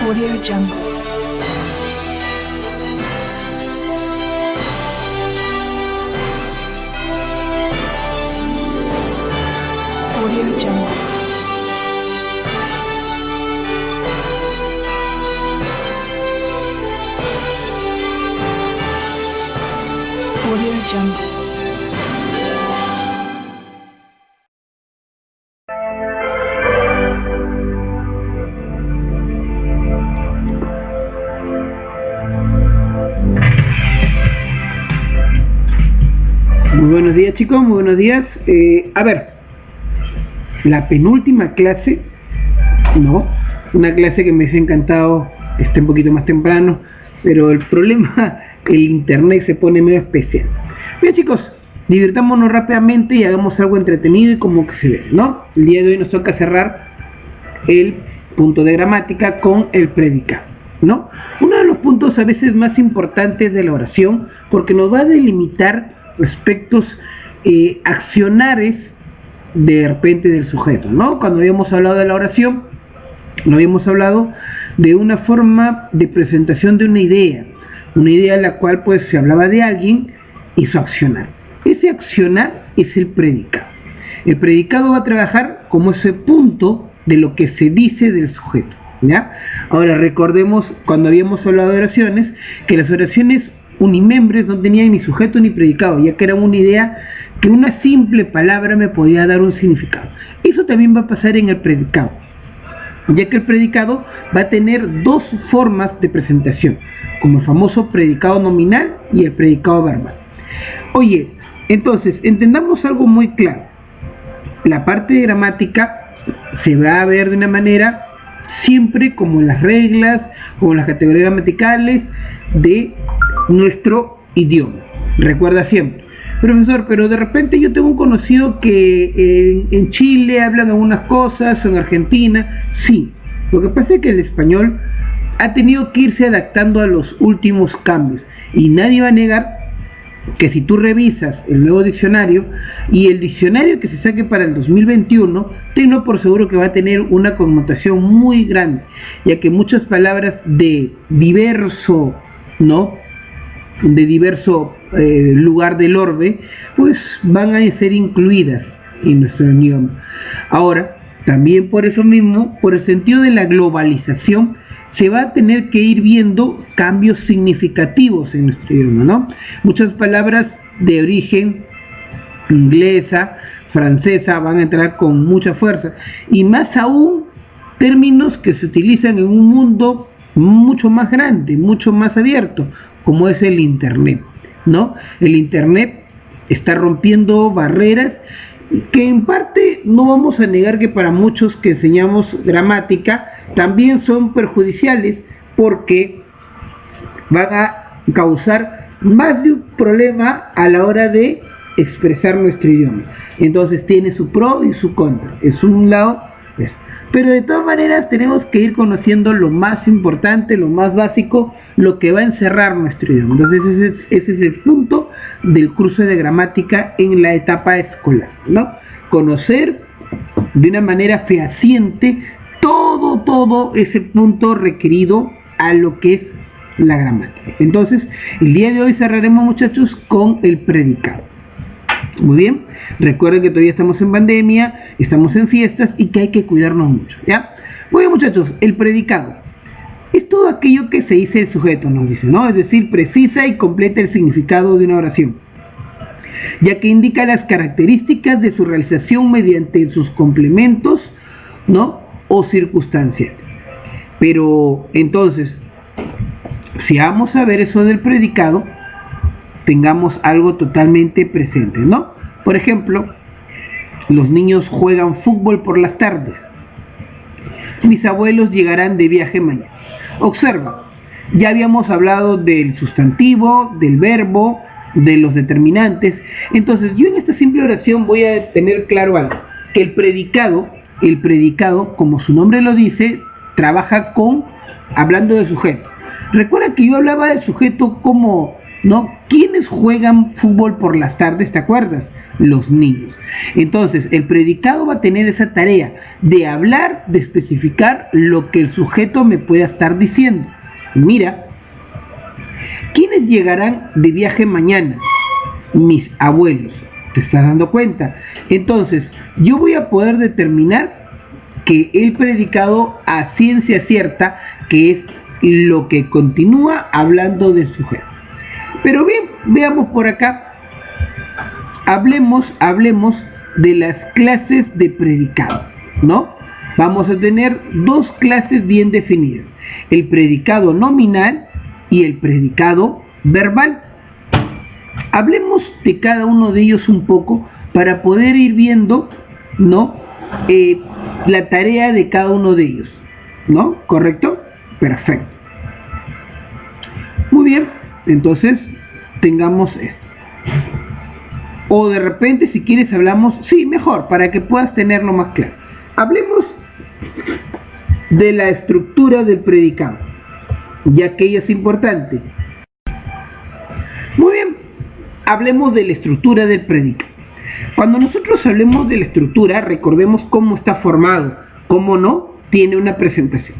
Audio Jungle. Audio Jungle. Audio Jungle. Muy buenos días, chicos, muy buenos días. A ver, la penúltima clase, ¿no? Una clase que me hubiese encantado esté un poquito más temprano, pero el problema, el internet se pone medio especial. Bien, chicos, divirtámonos rápidamente y hagamos algo entretenido y como que se ve, ¿no? El día de hoy nos toca cerrar el punto de gramática con el predicado, ¿no? Uno de los puntos a veces más importantes de la oración, porque nos va a delimitar aspectos accionares de repente del sujeto, ¿no? Cuando habíamos hablado de la oración, no habíamos hablado de una forma de presentación de una idea en la cual pues se hablaba de alguien y su accionar. Ese accionar es el predicado. El predicado va a trabajar como ese punto de lo que se dice del sujeto, ¿ya? Ahora recordemos cuando habíamos hablado de oraciones, que las oraciones unimembres no tenían ni sujeto ni predicado, ya que era una idea que una simple palabra me podía dar un significado. Eso también va a pasar en el predicado, ya que el predicado va a tener dos formas de presentación, como el famoso predicado nominal y el predicado verbal. Oye, entonces, entendamos algo muy claro. La parte de gramática se va a ver de una manera siempre como las reglas, como las categorías gramaticales de nuestro idioma. Recuerda siempre, profesor, pero de repente yo tengo un conocido que en Chile hablan algunas cosas, o en Argentina. Sí, lo que pasa es que el español ha tenido que irse adaptando a los últimos cambios, y nadie va a negar que si tú revisas el nuevo diccionario y el diccionario que se saque para el 2021, tenlo por seguro que va a tener una connotación muy grande, ya que muchas palabras de diverso, ¿no?, de diverso lugar del orbe, pues van a ser incluidas en nuestro idioma. Ahora, también por eso mismo, por el sentido de la globalización, se va a tener que ir viendo cambios significativos en nuestro idioma, ¿no? Muchas palabras de origen inglesa, francesa van a entrar con mucha fuerza, y más aún términos que se utilizan en un mundo mucho más grande, mucho más abierto, como es el internet, ¿no? El internet está rompiendo barreras que en parte no vamos a negar que para muchos que enseñamos gramática también son perjudiciales, porque van a causar más de un problema a la hora de expresar nuestro idioma. Entonces tiene su pro y su contra, es un lado, pero de todas maneras tenemos que ir conociendo lo más importante, lo más básico, lo que va a encerrar nuestro idioma. Entonces ese es el punto del curso de gramática en la etapa escolar, ¿no? Conocer de una manera fehaciente todo ese punto requerido a lo que es la gramática. Entonces el día de hoy cerraremos, muchachos, con el predicado. Muy bien, recuerden que todavía estamos en pandemia, estamos en fiestas y que hay que cuidarnos mucho, ¿ya? Muy bien, muchachos, el predicado es todo aquello que se dice el sujeto, nos dice, ¿no? Es decir, precisa y completa el significado de una oración, ya que indica las características de su realización mediante sus complementos, ¿no?, o circunstancias. Pero entonces, si vamos a ver eso del predicado, tengamos algo totalmente presente, ¿no? Por ejemplo, los niños juegan fútbol por las tardes. Mis abuelos llegarán de viaje mañana. Observa, ya habíamos hablado del sustantivo, del verbo, de los determinantes. Entonces, yo en esta simple oración voy a tener claro algo, que el predicado, como su nombre lo dice, trabaja hablando de sujeto. Recuerda que yo hablaba del sujeto como, ¿no?, ¿quiénes juegan fútbol por las tardes? ¿Te acuerdas? los niños. Entonces, el predicado va a tener esa tarea de hablar, de especificar lo que el sujeto me pueda estar diciendo. Mira, ¿quiénes llegarán de viaje mañana? Mis abuelos. ¿Te estás dando cuenta? Entonces, yo voy a poder determinar que el predicado a ciencia cierta, que es lo que continúa hablando del sujeto. Pero bien, veamos por acá. Hablemos de las clases de predicado, ¿no? Vamos a tener dos clases bien definidas: el predicado nominal y el predicado verbal. Hablemos de cada uno de ellos un poco para poder ir viendo, ¿no? La tarea de cada uno de ellos, ¿no? ¿Correcto? Perfecto. Muy bien, entonces tengamos esto. O de repente, si quieres, hablamos, sí, mejor, para que puedas tenerlo más claro. Hablemos de la estructura del predicado, ya que ella es importante. Muy bien, hablemos de la estructura del predicado. Cuando nosotros hablemos de la estructura, recordemos cómo está formado, cómo no, tiene una presentación.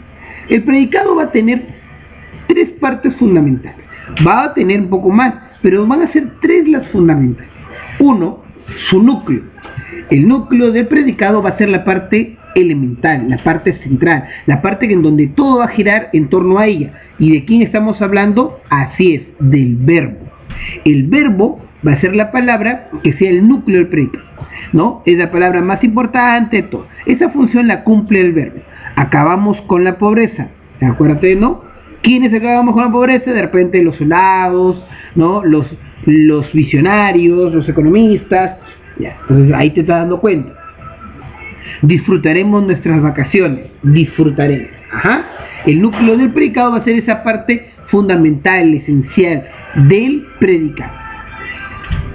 El predicado va a tener tres partes fundamentales. Va a tener un poco más, pero van a ser tres las fundamentales. Uno, su núcleo. El núcleo del predicado va a ser la parte elemental, la parte central, la parte en donde todo va a girar en torno a ella. ¿Y de quién estamos hablando? Así es, del verbo. El verbo va a ser la palabra que sea el núcleo del predicado, ¿no? Es la palabra más importante de todo. Esa función la cumple el verbo. Acabamos con la pobreza. Acuérdate, ¿no? ¿Quiénes acabamos con la pobreza? De repente los soldados, ¿no? Los visionarios, los economistas. Ya, entonces ahí te estás dando cuenta. Disfrutaremos nuestras vacaciones. Disfrutaremos. Ajá. El núcleo del predicado va a ser esa parte fundamental, esencial del predicado.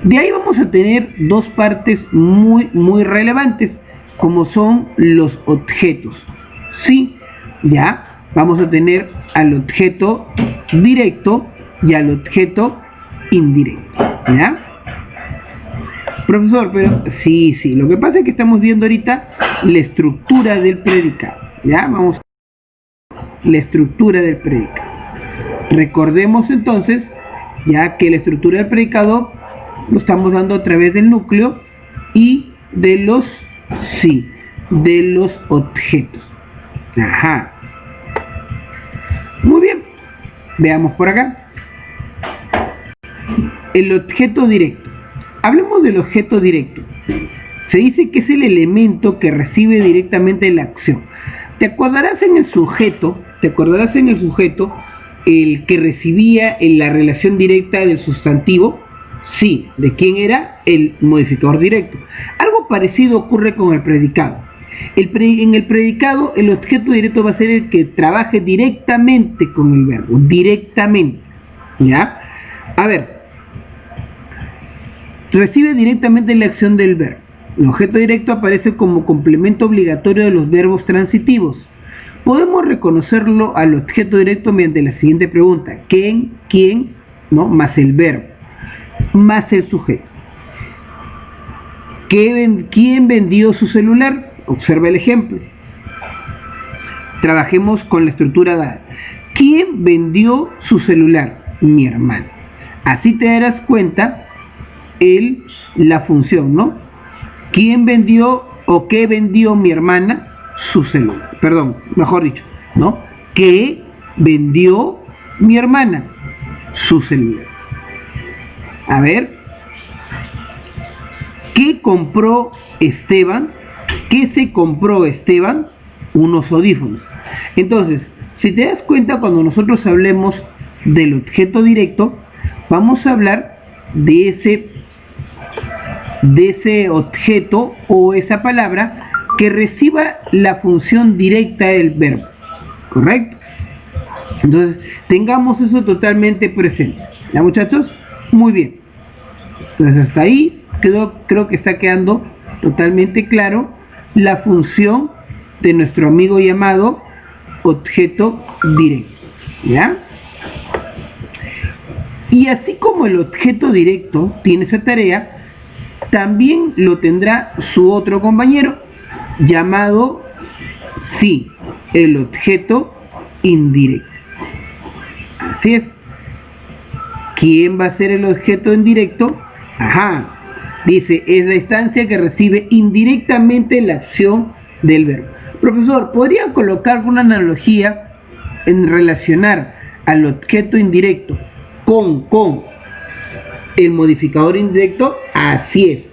De ahí vamos a tener dos partes muy relevantes, como son los objetos. Sí, ya. Vamos a tener al objeto directo y al objeto indirecto, ¿ya? Profesor, pero sí, lo que pasa es que estamos viendo ahorita la estructura del predicado, ¿ya? Vamos a la estructura del predicado. Recordemos entonces, ya que la estructura del predicado lo estamos dando a través del núcleo y de los objetos. Ajá. Muy bien, veamos por acá. El objeto directo. Hablemos del objeto directo. Se dice que es el elemento que recibe directamente la acción. ¿Te acordarás en el sujeto? El que recibía en la relación directa del sustantivo? Sí, ¿de quién era? El modificador directo. Algo parecido ocurre con el predicado. En el predicado, el objeto directo va a ser el que trabaje directamente con el verbo, directamente, ¿ya? A ver, recibe directamente la acción del verbo. El objeto directo aparece como complemento obligatorio de los verbos transitivos. Podemos reconocerlo al objeto directo mediante la siguiente pregunta: ¿quién, no? Más el verbo, más el sujeto. ¿Quién vendió su celular? Observa el ejemplo. Trabajemos con la estructura dada. ¿Quién vendió su celular? Mi hermano. Así te darás cuenta la función, ¿no? ¿Quién vendió o qué vendió mi hermana? Su celular. Perdón, mejor dicho, ¿no? ¿Qué vendió mi hermana? Su celular. A ver. ¿Qué compró Esteban? ¿Qué se compró Esteban? Unos audífonos. Entonces, si te das cuenta, cuando nosotros hablemos del objeto directo, vamos a hablar de ese objeto o esa palabra que reciba la función directa del verbo. ¿Correcto? Entonces, tengamos eso totalmente presente. ¿Ya, muchachos? Muy bien. Entonces, hasta ahí creo que está quedando totalmente claro la función de nuestro amigo llamado objeto directo, ¿ya? Y así como el objeto directo tiene esa tarea, también lo tendrá su otro compañero, llamado, sí, el objeto indirecto. Así es. ¿Quién va a ser el objeto indirecto? Ajá, dice, es la instancia que recibe indirectamente la acción del verbo. Profesor, ¿podría colocar una analogía en relacionar al objeto indirecto con el modificador indirecto? Así es.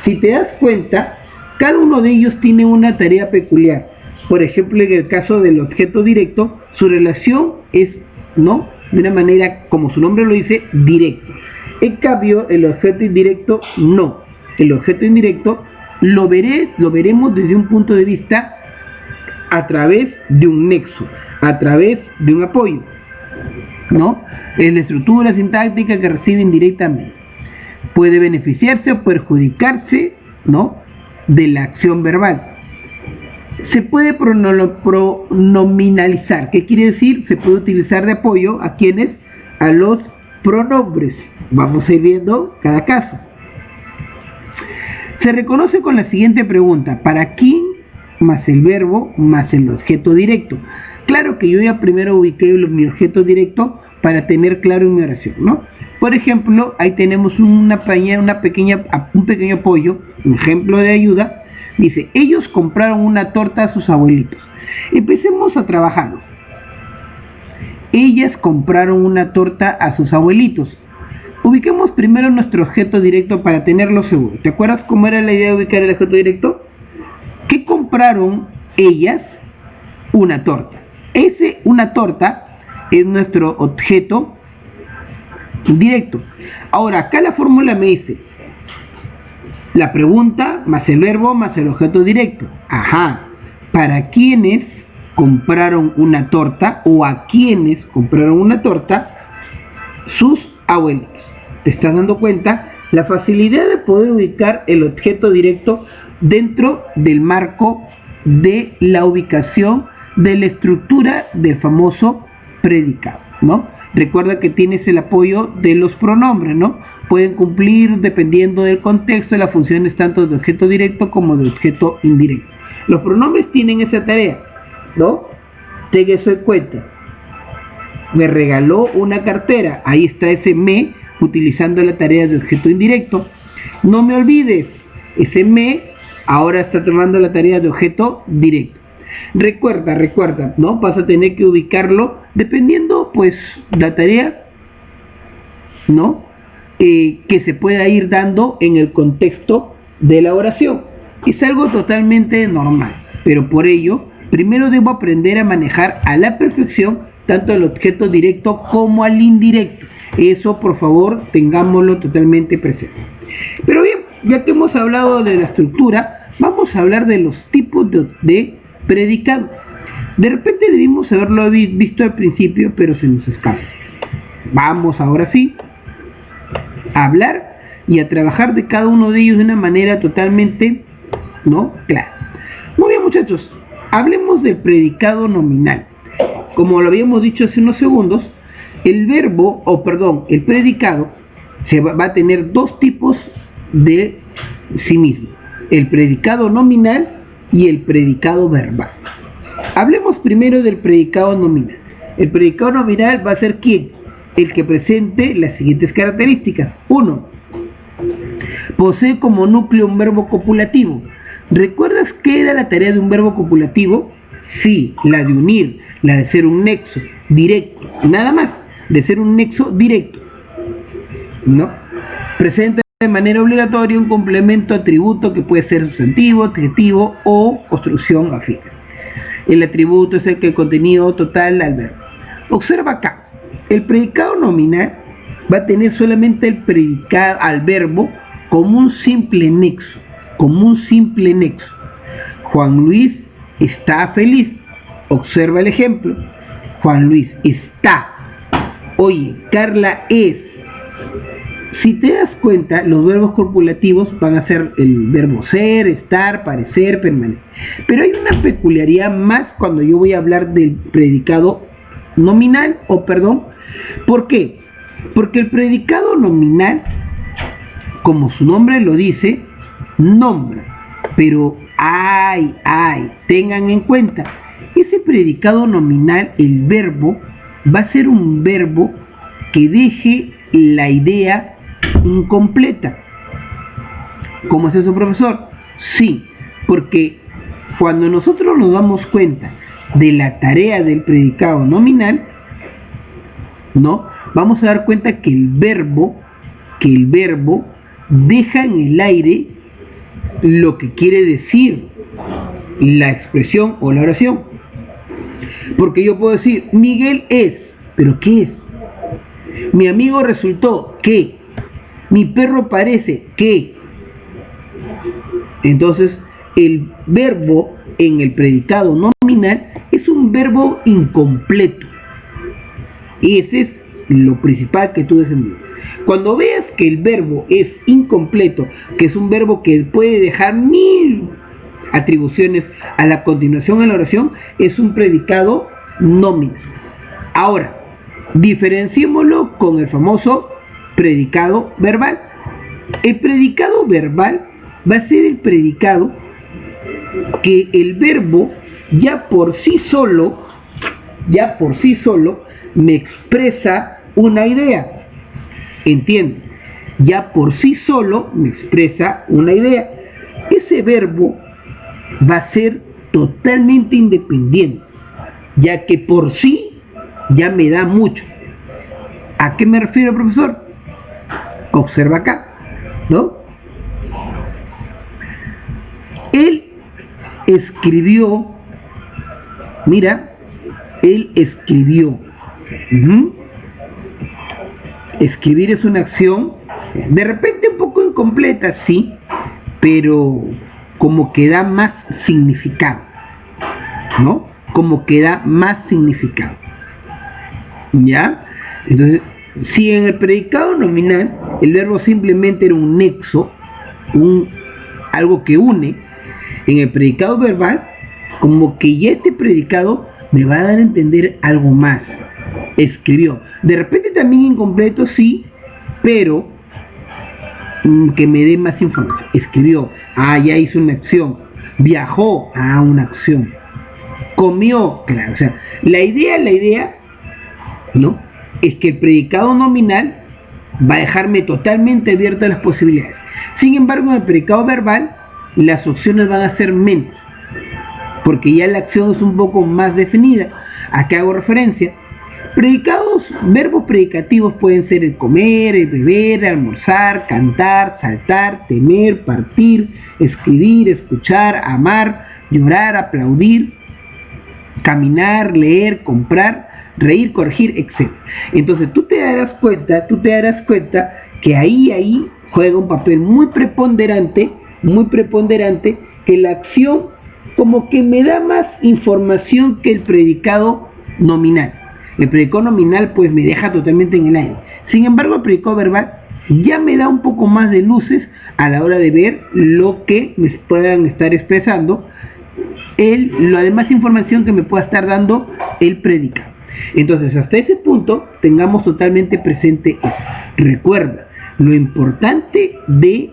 Si te das cuenta, cada uno de ellos tiene una tarea peculiar. Por ejemplo, en el caso del objeto directo, su relación es, ¿no?, de una manera, como su nombre lo dice, directa. En cambio, el objeto indirecto no. El objeto indirecto lo veremos desde un punto de vista a través de un nexo, a través de un apoyo, ¿no? Es la estructura sintáctica que recibe indirectamente. Puede beneficiarse o perjudicarse, ¿no?, de la acción verbal. Se puede pronominalizar. ¿Qué quiere decir? Se puede utilizar de apoyo a quienes, a los pronombres. Vamos a ir viendo cada caso. Se reconoce con la siguiente pregunta: ¿para quién más el verbo más el objeto directo? Claro que yo ya primero ubiqué mi objeto directo para tener claro en mi oración, ¿no? Por ejemplo, ahí tenemos un pequeño apoyo, un ejemplo de ayuda. Dice, ellos compraron una torta a sus abuelitos. Empecemos a trabajar. Ellas compraron una torta a sus abuelitos. Ubiquemos primero nuestro objeto directo para tenerlo seguro. ¿Te acuerdas cómo era la idea de ubicar el objeto directo? ¿Qué compraron ellas? Una torta. Una torta es nuestro objeto directo. Ahora, acá la fórmula me dice la pregunta más el verbo más el objeto directo. Ajá. ¿Para quiénes compraron una torta o a quiénes compraron una torta? Sus abuelitos. ¿Te estás dando cuenta? La facilidad de poder ubicar el objeto directo dentro del marco de la ubicación de la estructura del famoso predicado, ¿no? Recuerda que tienes el apoyo de los pronombres, ¿no? Pueden cumplir, dependiendo del contexto, las funciones tanto de objeto directo como de objeto indirecto. Los pronombres tienen esa tarea, ¿no? Ten eso en cuenta. Me regaló una cartera. Ahí está ese me, utilizando la tarea de objeto indirecto. No me olvides, ese me ahora está tomando la tarea de objeto directo. Recuerda, ¿no? Vas a tener que ubicarlo dependiendo, pues, la tarea, ¿no?, que se pueda ir dando en el contexto de la oración. Es algo totalmente normal, pero por ello, primero debo aprender a manejar a la perfección tanto el objeto directo como al indirecto. Eso, por favor, tengámoslo totalmente presente. Pero bien, ya que hemos hablado de la estructura, vamos a hablar de los tipos de predicado. De repente debimos haberlo visto al principio, pero se nos escapa. Vamos ahora sí a hablar y a trabajar de cada uno de ellos de una manera totalmente, ¿no?, clara. Muy bien, muchachos, hablemos del predicado nominal. Como lo habíamos dicho hace unos segundos, el predicado va a tener dos tipos de sí mismo: el predicado nominal y el predicado verbal. Hablemos primero del predicado nominal. El predicado nominal va a ser ¿quién? El que presente las siguientes características. 1. Posee como núcleo un verbo copulativo. ¿Recuerdas qué era la tarea de un verbo copulativo? Sí, la de unir, la de ser un nexo directo, nada más, de ser un nexo directo, ¿no? Presenta de manera obligatoria un complemento atributo que puede ser sustantivo, adjetivo o construcción afín. El atributo es el que el contenido total al verbo. Observa acá, el predicado nominal va a tener solamente el predicado al verbo como un simple nexo, Juan Luis está feliz. Observa el ejemplo. Juan Luis está. Oye, Carla es. Si te das cuenta, los verbos copulativos van a ser el verbo ser, estar, parecer, permanecer. Pero hay una peculiaridad más cuando yo voy a hablar del predicado nominal, ¿por qué? Porque el predicado nominal, como su nombre lo dice, nombra, pero tengan en cuenta, ese predicado nominal, el verbo, va a ser un verbo que deje la idea incompleta. ¿Cómo es eso, profesor? Sí, porque cuando nosotros nos damos cuenta de la tarea del predicado nominal, ¿no? Vamos a dar cuenta que el verbo deja en el aire lo que quiere decir la expresión o la oración. Porque yo puedo decir, Miguel es, ¿pero qué es? Mi amigo resultó, ¿qué? Mi perro parece, ¿qué? Entonces, el verbo en el predicado nominal es un verbo incompleto. Y ese es lo principal que tú debes entender. Cuando veas que el verbo es incompleto, que es un verbo que puede dejar 1000 atribuciones a la continuación de la oración, es un predicado nominal. Ahora, diferenciémoslo con el famoso predicado verbal. El predicado verbal va a ser el predicado que el verbo ya por sí solo me expresa una idea. ¿Entienden? Ya por sí solo me expresa una idea. Ese verbo va a ser totalmente independiente, ya que por sí ya me da mucho. ¿A qué me refiero, profesor? Observa acá, ¿no? Él escribió, mira, él escribió. Escribir es una acción, de repente un poco incompleta, sí, pero como que da más significado, ¿no? Como que da más significado, ¿ya? Entonces, si en el predicado nominal el verbo simplemente era un nexo, algo que une, en el predicado verbal, como que ya este predicado me va a dar a entender algo más. Escribió, de repente también incompleto, sí, pero que me dé más información. Escribió, ya hizo una acción. Viajó, una acción. Comió, claro, o sea, la idea, ¿no? Es que el predicado nominal va a dejarme totalmente abiertas las posibilidades. Sin embargo, en el predicado verbal, las opciones van a ser menos, porque ya la acción es un poco más definida. ¿A qué hago referencia? Verbos predicativos pueden ser el comer, el beber, almorzar, cantar, saltar, temer, partir, escribir, escuchar, amar, llorar, aplaudir, caminar, leer, comprar, reír, corregir, etc. Entonces tú te darás cuenta que ahí juega un papel muy preponderante, que la acción como que me da más información que el predicado nominal. El predicado nominal pues me deja totalmente en el aire. Sin embargo, el predicado verbal ya me da un poco más de luces a la hora de ver lo que me puedan estar expresando, la demás información que me pueda estar dando el predicado. Entonces, hasta ese punto, tengamos totalmente presente eso. Recuerda lo importante de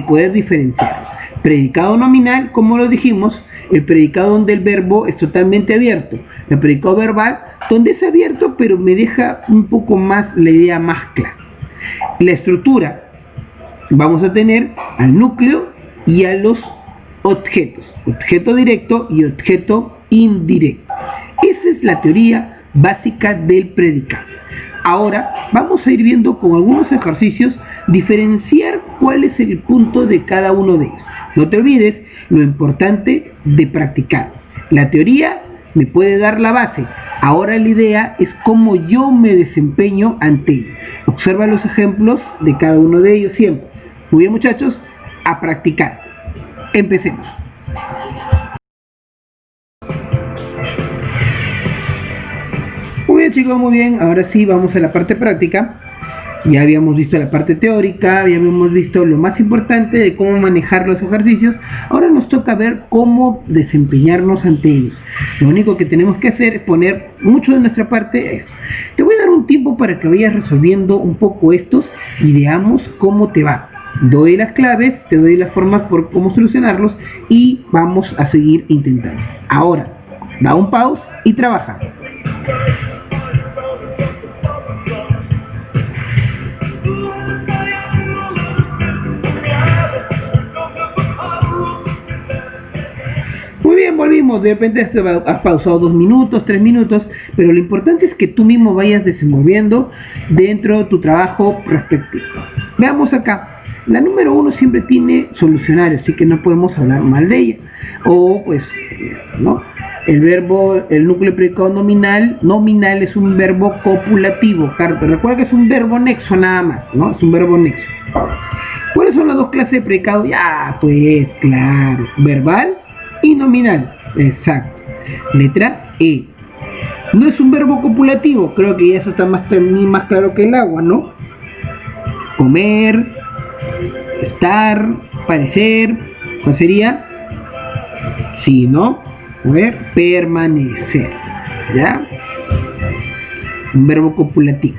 poder diferenciar. Predicado nominal, como lo dijimos, el predicado donde el verbo es totalmente abierto. El predicado verbal, donde es abierto, pero me deja un poco más la idea más clara. La estructura, vamos a tener al núcleo y a los objetos. Objeto directo y objeto indirecto. Esa es la teoría básica del predicado. Ahora vamos a ir viendo con algunos ejercicios diferenciar cuál es el punto de cada uno de ellos. No te olvides lo importante de practicar. La teoría me puede dar la base. Ahora la idea es cómo yo me desempeño ante ellos. Observa los ejemplos de cada uno de ellos siempre. Muy bien, muchachos, a practicar. Empecemos. Muy bien, chicos, muy bien. Ahora sí vamos a la parte práctica. Ya habíamos visto la parte teórica, ya habíamos visto lo más importante de cómo manejar los ejercicios. Ahora nos toca ver cómo desempeñarnos ante ellos. Lo único que tenemos que hacer es poner mucho de nuestra parte. Te voy a dar un tiempo para que vayas resolviendo un poco estos y veamos cómo te va. doy las claves, te doy las formas por cómo solucionarlos y vamos a seguir intentando. Ahora, da un pause y trabaja. Muy bien, volvimos. De repente has pausado 2 minutos, 3 minutos, pero lo importante es que tú mismo vayas desenvolviendo dentro de tu trabajo respectivo. Veamos acá. La número 1 siempre tiene solucionario, así que no podemos hablar mal de ella. O pues, ¿no? El verbo, el núcleo predicado nominal es un verbo copulativo. Claro, pero recuerda que es un verbo nexo nada más, ¿no? Es un verbo nexo. ¿Cuáles son las dos clases de predicado? Ya, pues, claro. Verbal y nominal. Exacto. Letra E. No es un verbo copulativo. Creo que ya eso está más claro que el agua, ¿no? Comer, estar, parecer. ¿Cuál sería? Sí, ¿no? A ver, permanecer. ¿Ya? Un verbo copulativo.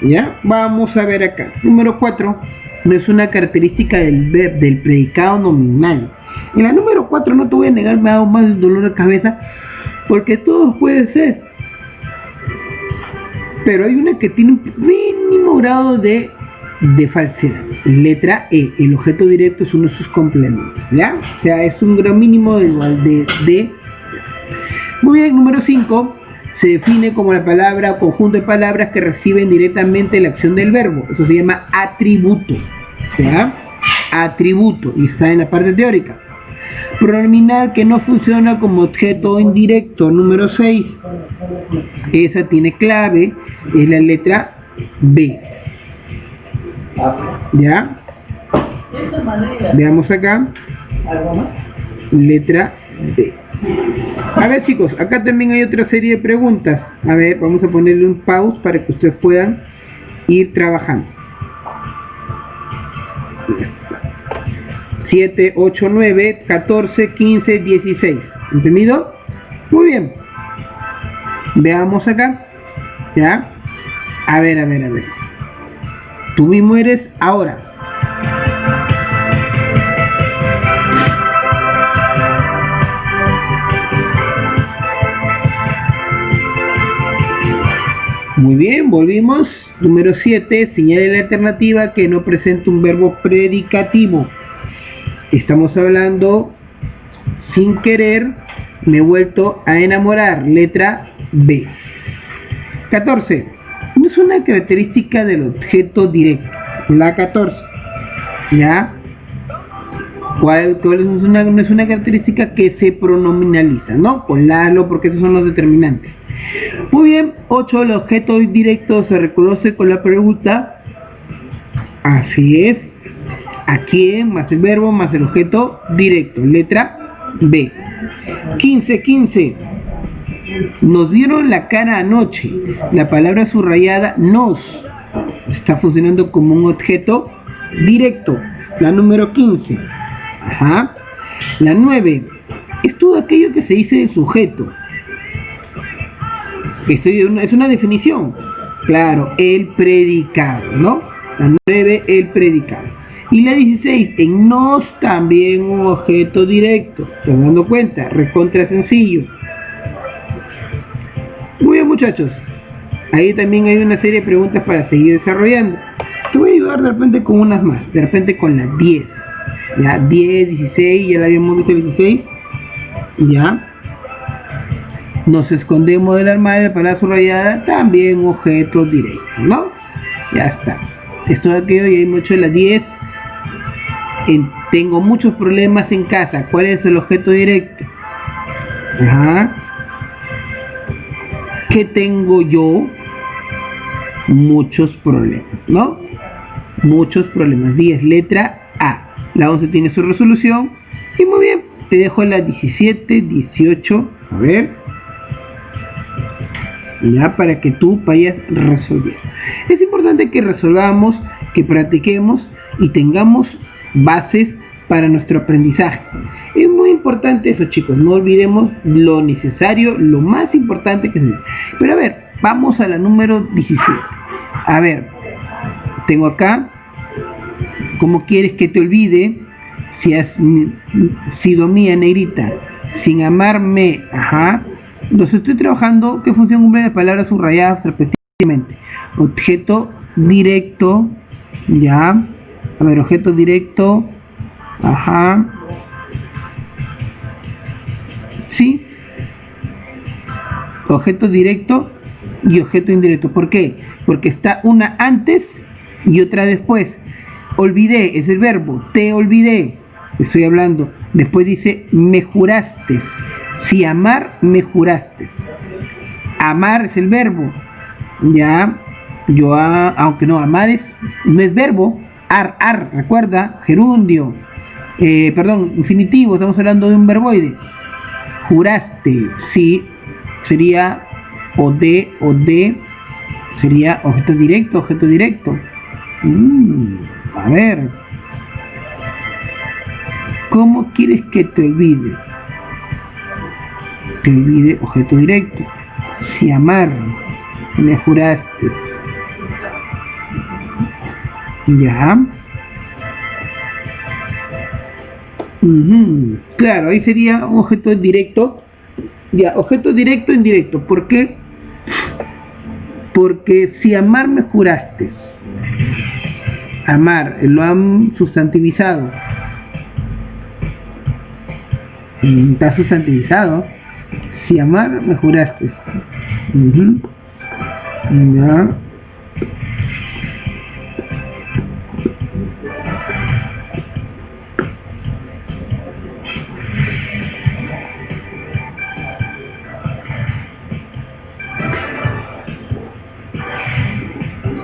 ¿Ya? Vamos a ver acá. Número 4. No es una característica del predicado nominal. En la número 4 no te voy a negar, me ha dado más dolor de cabeza, porque todo puede ser. Pero hay una que tiene un mínimo grado de falsedad. Letra E. El objeto directo es uno de sus complementos. ¿Ya? O sea, es un grado mínimo de. Muy bien, número 5. Se define como la palabra o conjunto de palabras que reciben directamente la acción del verbo. Eso se llama atributo. ¿Ya? Atributo. Y está en la parte teórica. Pronominal que no funciona como objeto indirecto. Número 6. Esa tiene clave. Es la letra B. ¿Ya? Veamos acá. Letra B. A ver, chicos, acá también hay otra serie de preguntas. A ver, vamos a ponerle un pause para que ustedes puedan ir trabajando. 7, 8, 9, 14, 15, 16. ¿Entendido? Muy bien. Veamos acá. ¿Ya? A ver. Tú mismo eres ahora. Muy bien, volvimos. Número 7, señale la alternativa que no presenta un verbo predicativo. Estamos hablando, sin querer, me he vuelto a enamorar. Letra B. 14. No es una característica del objeto directo. La 14. ¿Ya? ¿Cuál no es una característica que se pronominaliza? ¿No? Ponlo porque esos son los determinantes. Muy bien, 8. El objeto directo se reconoce con la pregunta. Así es. ¿A quién? Más el verbo, más el objeto directo. Letra B. 15. Nos dieron la cara anoche. La palabra subrayada nos está funcionando como un objeto directo. La número 15. Ajá. La 9. Es todo aquello que se dice de sujeto. Es una definición. Claro, el predicado, ¿no? La 9, el predicado. Y la 16, en nos también un objeto directo. ¿Están dando cuenta? Recontra sencillo. Muy bien, muchachos. Ahí también hay una serie de preguntas para seguir desarrollando. Te voy a ayudar de repente con unas más. De repente con la 10. Ya, 10, 16, ya la habíamos visto 16. Ya. Nos escondemos del armario de palabra subrayada, también objeto directo, ¿no? Ya está. Esto de aquello ya hay mucho de la 10. Tengo muchos problemas en casa. ¿Cuál es el objeto directo? Ajá. ¿Qué tengo yo? Muchos problemas, ¿no? Muchos problemas. 10, letra A. La 11 tiene su resolución. Y muy bien, te dejo la 17, 18. A ver. Ya, para que tú vayas resolviendo. Es importante que resolvamos, que practiquemos y tengamos bases para nuestro aprendizaje. Es muy importante eso, chicos. No olvidemos lo necesario, lo más importante que es. Pero a ver, vamos a la número 17. A ver, tengo acá ¿Cómo quieres que te olvide si has sido mía, negrita? Sin amarme, ajá. Entonces estoy trabajando, ¿qué función cumple las palabras subrayadas respectivamente? Objeto directo, ya. A ver, objeto directo, ajá. Sí. Objeto directo y objeto indirecto. ¿Por qué? Porque está una antes y otra después. Olvidé es el verbo, te olvidé, estoy hablando. Después dice, me juraste. Si amar, me juraste. Amar es el verbo. Ya, yo, aunque no, amar no es verbo. Ar, recuerda, gerundio. Perdón, infinitivo, estamos hablando de un verboide. Juraste, sí, sería o de, sería objeto directo. A ver, ¿cómo quieres que te olvide? Te olvide, objeto directo. Si amar, me juraste. Ya. Claro, ahí sería un objeto directo. Ya, objeto directo, indirecto. ¿Por qué? Porque si amar me juraste. Amar, lo han sustantivizado. Está sustantivizado. Si amar me juraste. Ya.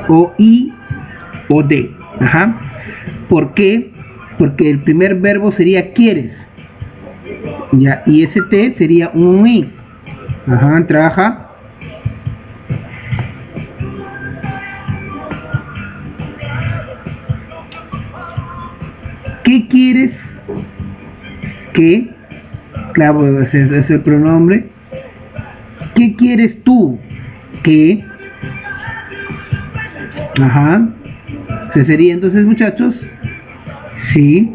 O y o de. Ajá. ¿Por qué? Porque el primer verbo sería quieres. Ya, y ese te sería un y. Ajá, trabaja. ¿Qué quieres que? Claro, ese es el pronombre. ¿Qué quieres tú que? Ajá. Se sería entonces, muchachos, sí,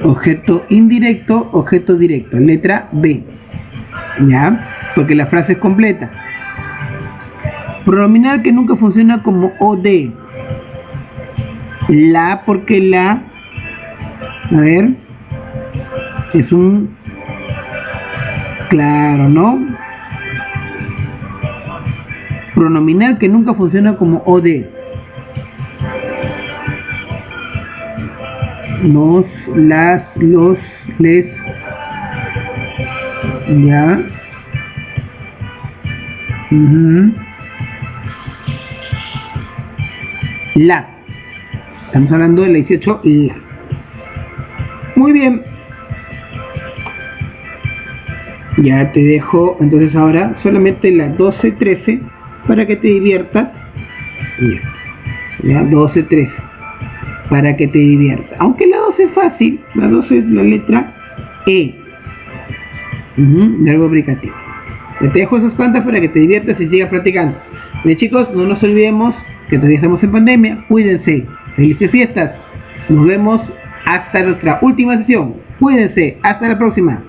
objeto indirecto, objeto directo, letra B, ya, porque la frase es completa. Pronominal que nunca funciona como o de. La, porque la, a ver, es un, claro, ¿no? Pronominal que nunca funciona como o de. Nos, las, los, les, ya. La. Estamos hablando de la 18, la. Muy bien. Ya te dejo entonces ahora solamente la 12, 13 para que te diviertas. Ya, 12, 13. Para que te diviertas. Aunque la 12 es fácil, la 12 es la letra E. Verbo aplicativo. Te dejo esas cuantas para que te diviertas y sigas practicando. Bien, chicos, no nos olvidemos que todavía estamos en pandemia. Cuídense. Felices fiestas. Nos vemos hasta nuestra última sesión. Cuídense. Hasta la próxima.